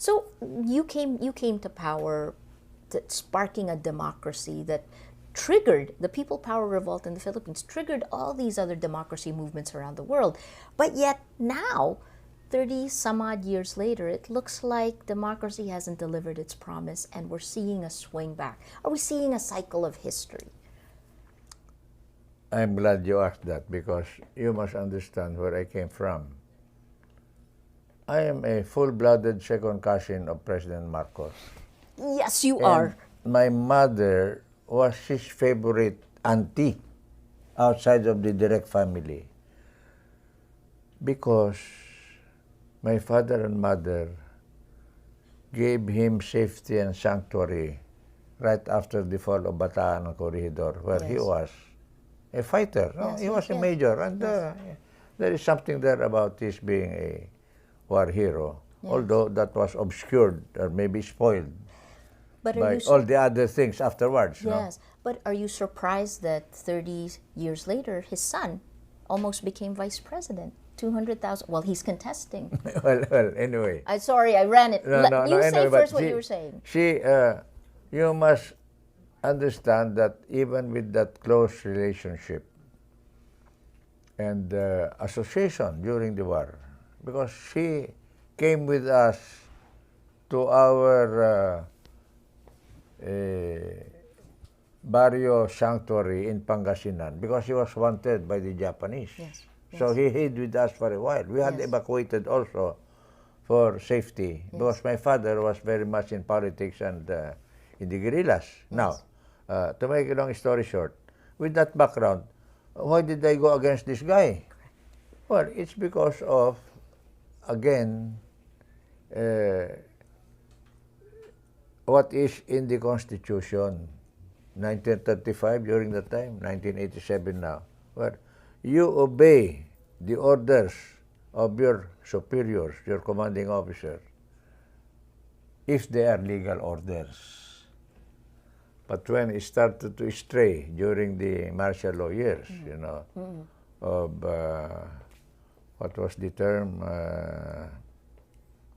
So you came to power, sparking a democracy that triggered the People Power Revolt in the Philippines, triggered all these other democracy movements around the world. But yet now, 30 some odd years later, it looks like democracy hasn't delivered its promise and we're seeing a swing back. Are we seeing a cycle of history? I'm glad you asked that because you must understand where I came from. I am a full-blooded second cousin of President Marcos. Yes, you And are. my mother was his favorite auntie outside of the direct family because my father and mother gave him safety and sanctuary right after the fall of Bataan and Corregidor, where he Yes. was a fighter. No? Yes, He yes, was a yes. major, and Yes. there is something there about his being a war hero, Yes. although that was obscured or maybe spoiled But are by you all the other things afterwards. No? yes, but are you surprised that 30 years later his son almost became vice president? 200,000. Well, he's contesting. well, anyway. Sorry, I ran it. You say anyway, but first what you were saying. You must understand that even with that close relationship and association during the war, because she came with us to our barrio sanctuary in Pangasinan because he was wanted by the Japanese. Yes, So he hid with us for a while. We had Yes. evacuated also for safety because my father was very much in politics and in the guerrillas. Now, to make a long story short, with that background, why did I go against this guy? Well, it's because of, again, what is in the Constitution, 1935 during that time, 1987 now, where you obey the orders of your superiors, your commanding officer, if they are legal orders. But when it started to stray during the martial law years, you know, of what was the term,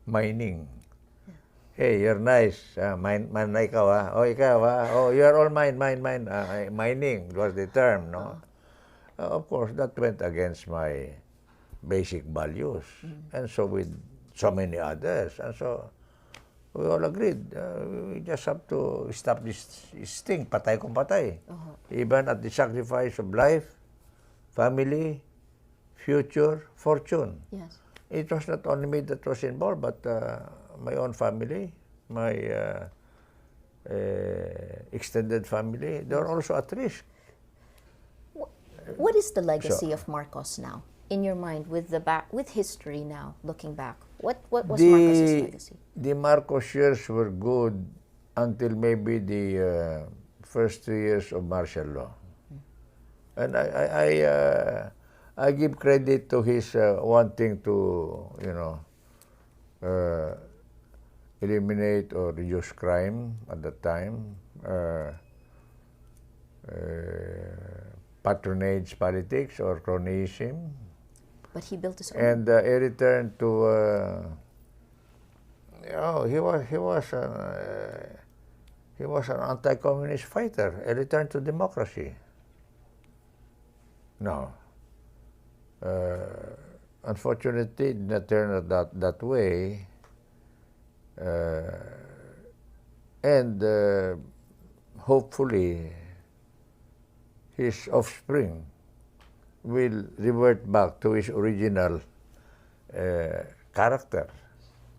mining. Hey, you're nice. Mine na ikaw, ah. Oh, ikaw, ah. Oh, you're all mine. Mining was the term, no? Of course, that went against my basic values. And so with so many others. And so we all agreed. We just have to stop this thing. Patay kung patay. Even at the sacrifice of life, family, future, fortune. Yes. It was not only me that was involved, but my own family, my extended family, they were also at risk. What is the legacy of Marcos now, in your mind, with history now, looking back? What was Marcos's legacy? The Marcos years were good until maybe the first 2 years of martial law. And I give credit to his wanting to, you know, eliminate or reduce crime at that time, patronage politics or cronyism. But he built his own. And he returned to, he was an anti-communist fighter. He returned to democracy. No. Unfortunately, it did not turn out that way. And hopefully, his offspring will revert back to his original character.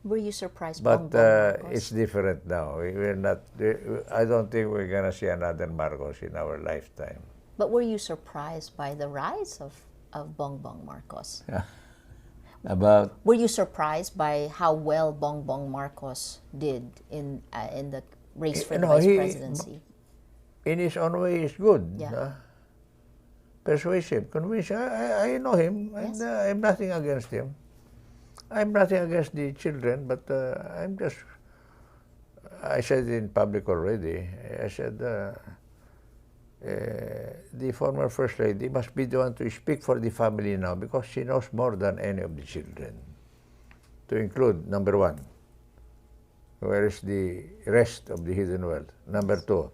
Were you surprised? But Marcos? it's different now. We're not. I don't think we're gonna see another Marcos in our lifetime. But were you surprised by the rise of Bongbong Marcos? About Were you surprised by how well Bongbong Marcos did in the race for the vice presidency? In his own way, he's good. Yeah. Persuasive, convincing. I know him, and Yes. I'm nothing against him. I'm nothing against the children, but I'm just. I said in public already. I said the former First Lady must be the one to speak for the family now because she knows more than any of the children. To include, number one, Where is the rest of the hidden wealth? Number two,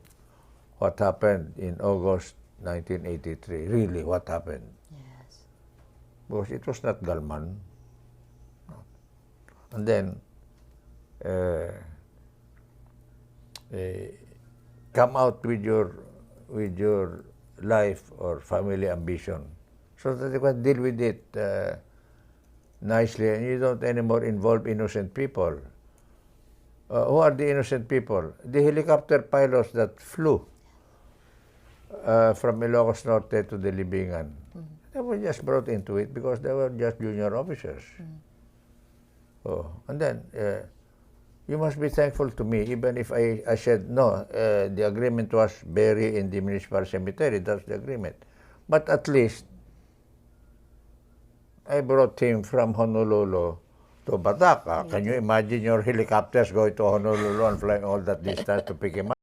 what happened in August 1983? Really, what happened? Yes. Because it was not Galman. And then, uh, come out with your life or family ambition so that you can deal with it nicely and you don't anymore involve innocent people. Who are the innocent people? The helicopter pilots that flew from Ilocos Norte to the Libingan. They were just brought into it because they were just junior officers. Oh, and then you must be thankful to me, even if I said, no, the agreement was bury in the municipal cemetery, that's the agreement. But at least, I brought him from Honolulu to Bataca. Can you imagine your helicopters going to Honolulu and flying all that distance to pick him up?